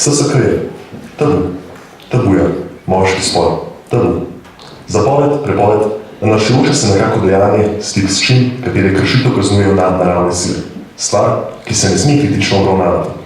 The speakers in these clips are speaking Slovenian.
SSK je tabu. Tabu je moški spol. Tabu. Zapoved, prepoved, nanašajoče se na kako dejanje, stik s čim, katere kršitev kaznujejo nadnaravne sile. Stvar, ki se ne sme kritično obravnavati.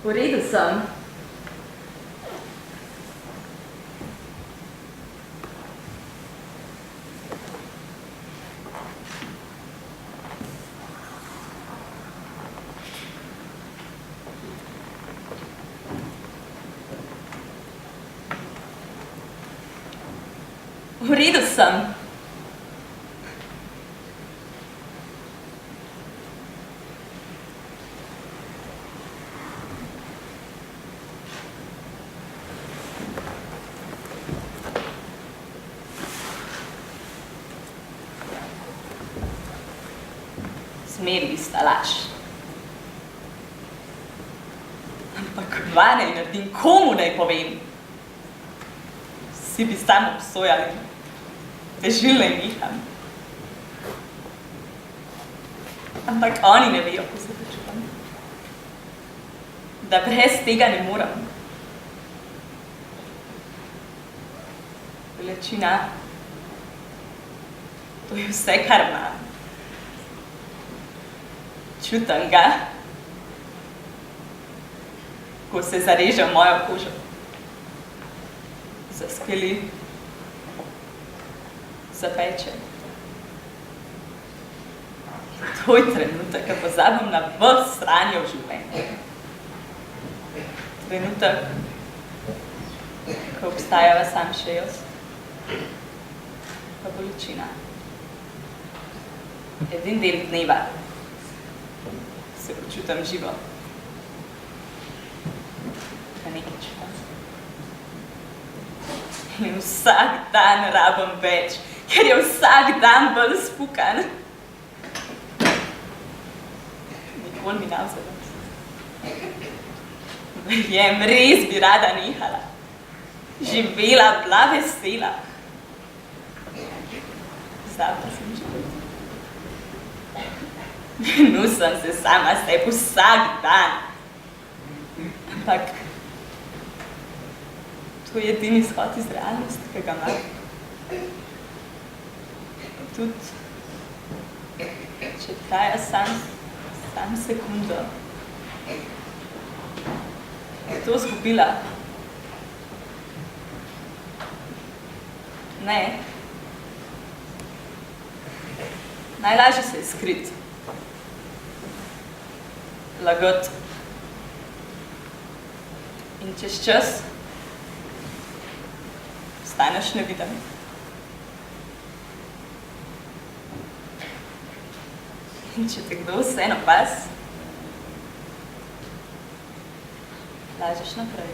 V redu sem. V redu sem. Zmerili sta laž. Ampak kva naj naredim, komu naj povem? Vsi bi samo obsojali, da žil naj neham. Ampak oni ne vejo, ko se počutam. Da brez tega ne moram. Bolečina, to je vse, kar imam. Čutim ga, ko se zareže v mojo kožo. Zaskeli, zapeče. To je trenutek, ko pozabim na ves sranje v življenju. Trenutek, ko obstajava sam še jaz, pa bolečina. Edin del dneva se počutam živo. Da nekaj čutam. In vsak dan rabim več, ker je vsak dan bolj spukan. Nikoli mi ne vzadem. Verjem, res bi rada nehala. Živela, bila vesela. Zdaj sem živela. Gnusam se sama sebi vsak dan. Ampak to je edini izhod iz realnosti, ki ga imam. Tudi, če traja sam sekundo, je to zgubila. Ne. Najlažje se je skriti. Lagati. In čez čas staneš neviden. In če te kdo vseeno pas, lažeš naprej.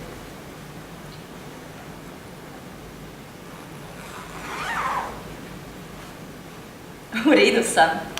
V redu sem.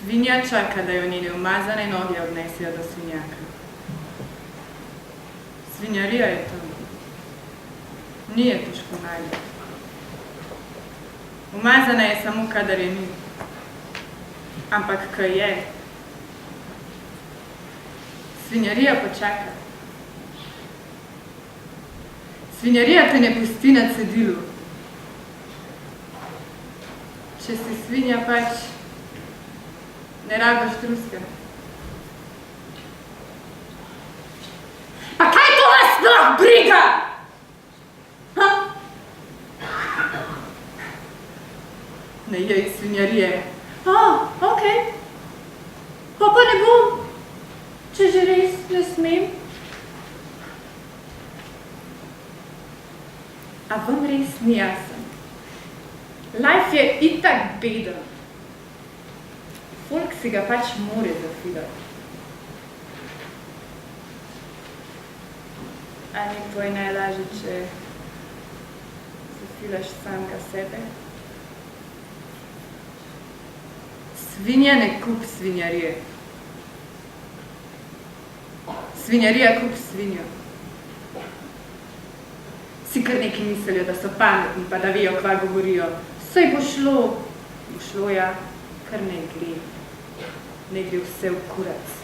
Svinja čaka, da jo njene umazane noge odnesejo do svinjaka. Svinjarija je tam. Ni je težko najti. Umazana je samo, kadar je ni. Ampak, ko je, svinjarija počaka. Svinjarija te ne pusti na cedilu. Če si svinja, pač ne rabiš truske. Pa kaj to vas sploh briga? Ha? Ne jej svinjarije. Okej. Pa ne bom, če že res ne smem. A vam res ni jasen? Life je itak beden. Folk si ga pač more zafilati. A ni tvoj najlažje, če zafilaš samega sebe? Svinja ne kup svinjarije. Svinjarija kup svinjo. Vsi kar neki mislijo, da so pametni, pa da vejo, kva govorijo. Saj bo šlo, ja, kar ne gre. Ne gre vse v kurac.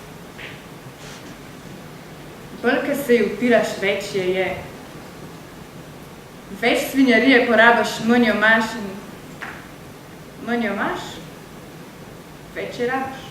Bolj, ko se ji upiraš, več je. Več svinjarije porabiš, manj jo imaš in manj jo imaš, več je rabiš.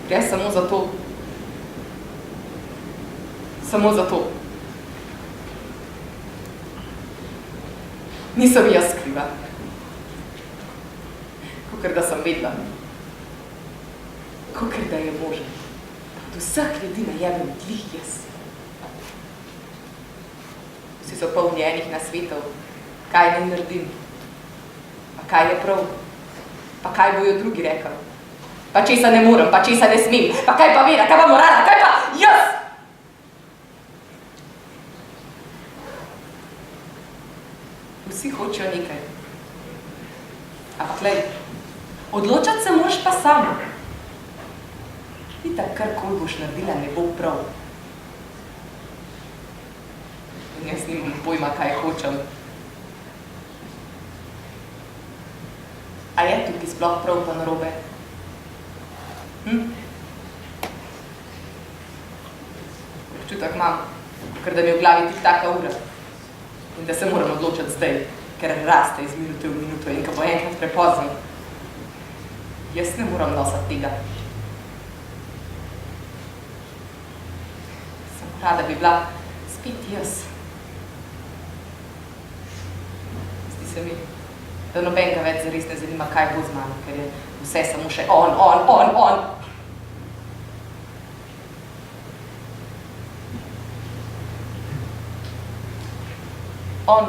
Gre samo za to. Samo za to. Nisem jaz kriva. Kakor da sem vedela. Kakor da je možen. Od vseh ljudi najebem glih jaz. Vsi so polni enih nasvetov, kaj ne naredim, pa kaj je prav, pa kaj bojo drugi rekel, pa česa ne morem, pa česa ne smem, pa kaj pa vera, kaj pa morala, kaj pa jaz! Vsi hočejo nekaj. Ampak glej, odločati se moraš pa sama. Itak, karkoli boš naredila, ne bo prav. In jaz nimam pojma, kaj hočem. A je tukaj sploh prav pa narobe? Občutek imam, ker da mi v glavi tik taka ura. In da se moram odločiti zdaj, ker raste iz minute v minuto in ko bo enkrat prepozno. Jaz ne moram nositi tega. Sem rada bi bila spet jaz. Zdi se mi, da nobenega več zares ne zanima, kaj bo z mano, ker je vse samo še on. On.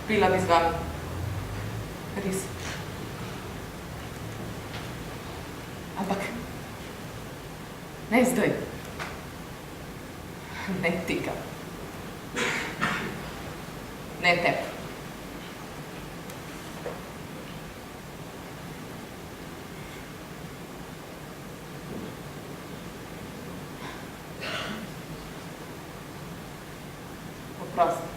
Pila bi z vami. Res. Ampak ne zdaj. Ne tega. Ne tebe. Oprosti.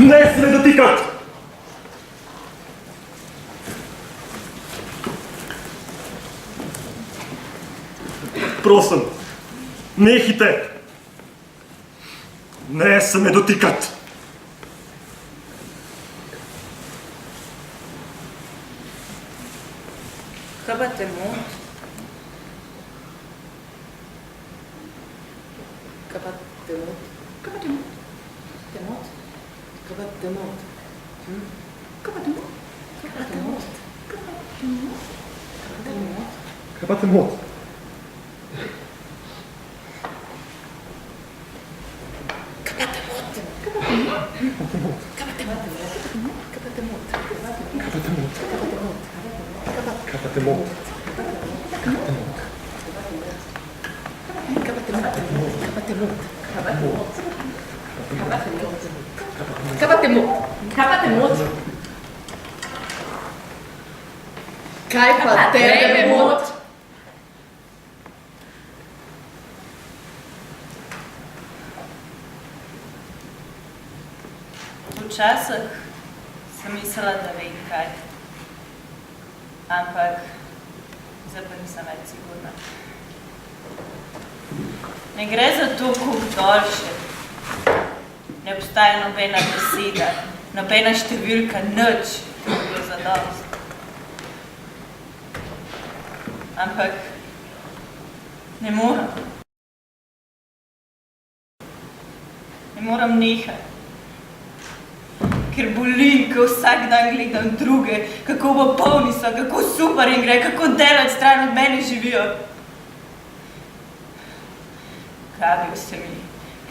Ne se me dotikati! Prosim, nehite! Ne se me dotikati! Kaj pa te moti? Kaj pa te moti? Kaj pa te moti? Te moti? Kaj pa te moti? Kaj pa te moti? Kaj pa te moti? Kaj pa te moti? Kaj pa te moti? Kaj pa te moti? Kaj pa te moti? Kaj pa te moti? Kaj pa te moti? Kaj pa te moti? Kaj pa tebe moti? Včasih sem mislila, da vem kaj. Ampak zdaj pa nisem več sigurna. Ne gre za to, koliko daljše. Ne obstaja nobena beseda, nobena številka, nič, ki bi bilo zadost. Ampak ne morem. Ne moram nehati. Ker boli, ko vsak dan gledam druge, kako popolni so, kako super jim gre, kako daleč stran od mene živijo. Kavijo se mi,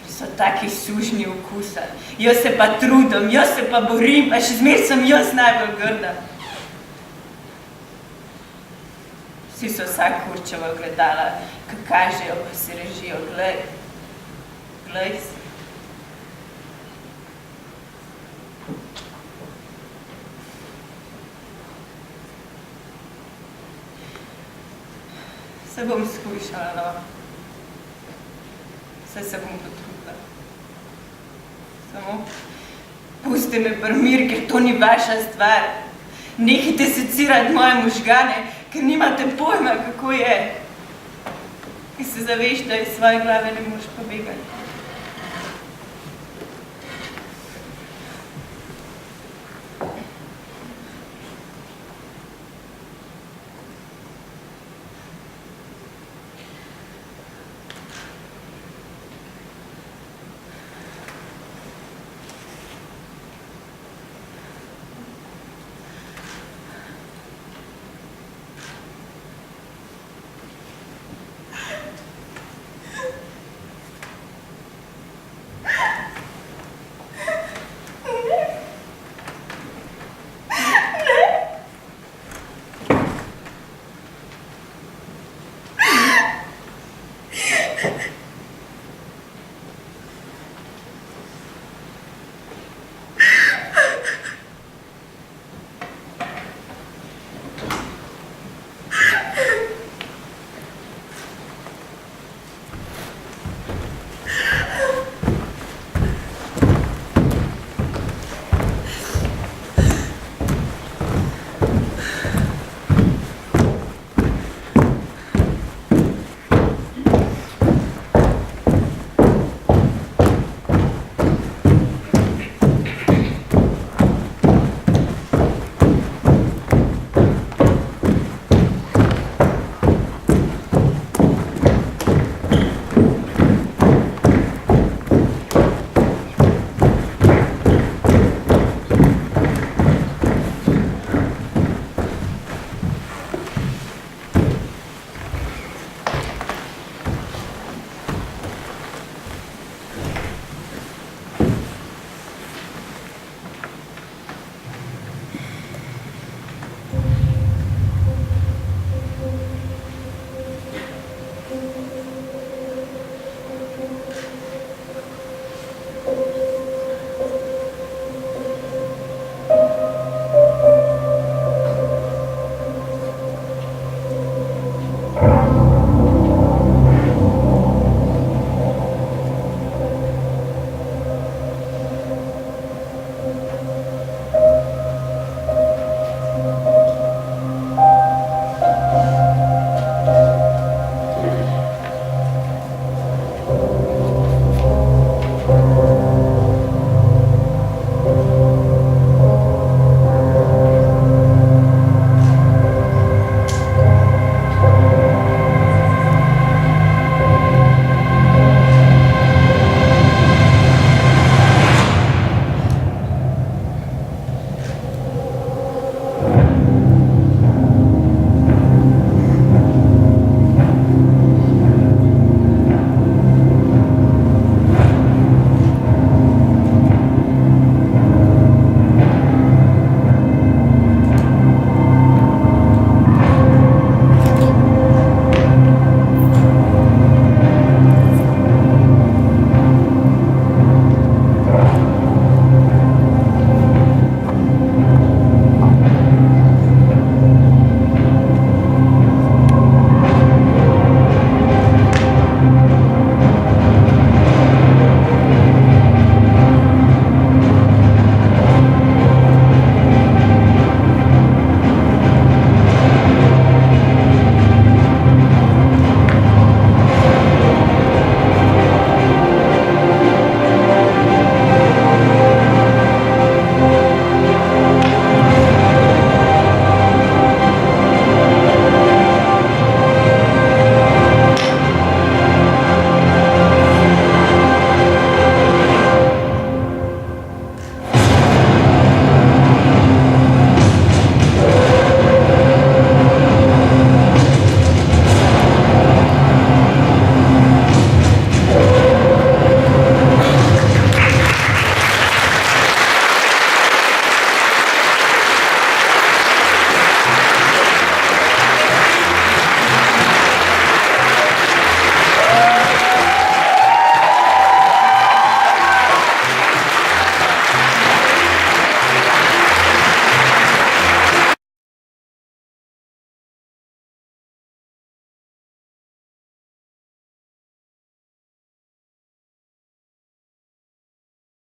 ker so taki sužnji okusa. Jaz se pa trudim, jaz se pa borim, pa še zmer sem jaz najbolj grda. Vsi so vsak kurčeva ogledala, ko kažejo, pa si režijo, glej, glej se. Se bom skušala, no. Saj se bom potrudila. Samo pusti me pri mir, ker to ni vaša stvar. Nehajte secirati moje možgane, ker nimate pojma, kako je. Ki se zaveš, da iz svoje glave ne moreš pobegati.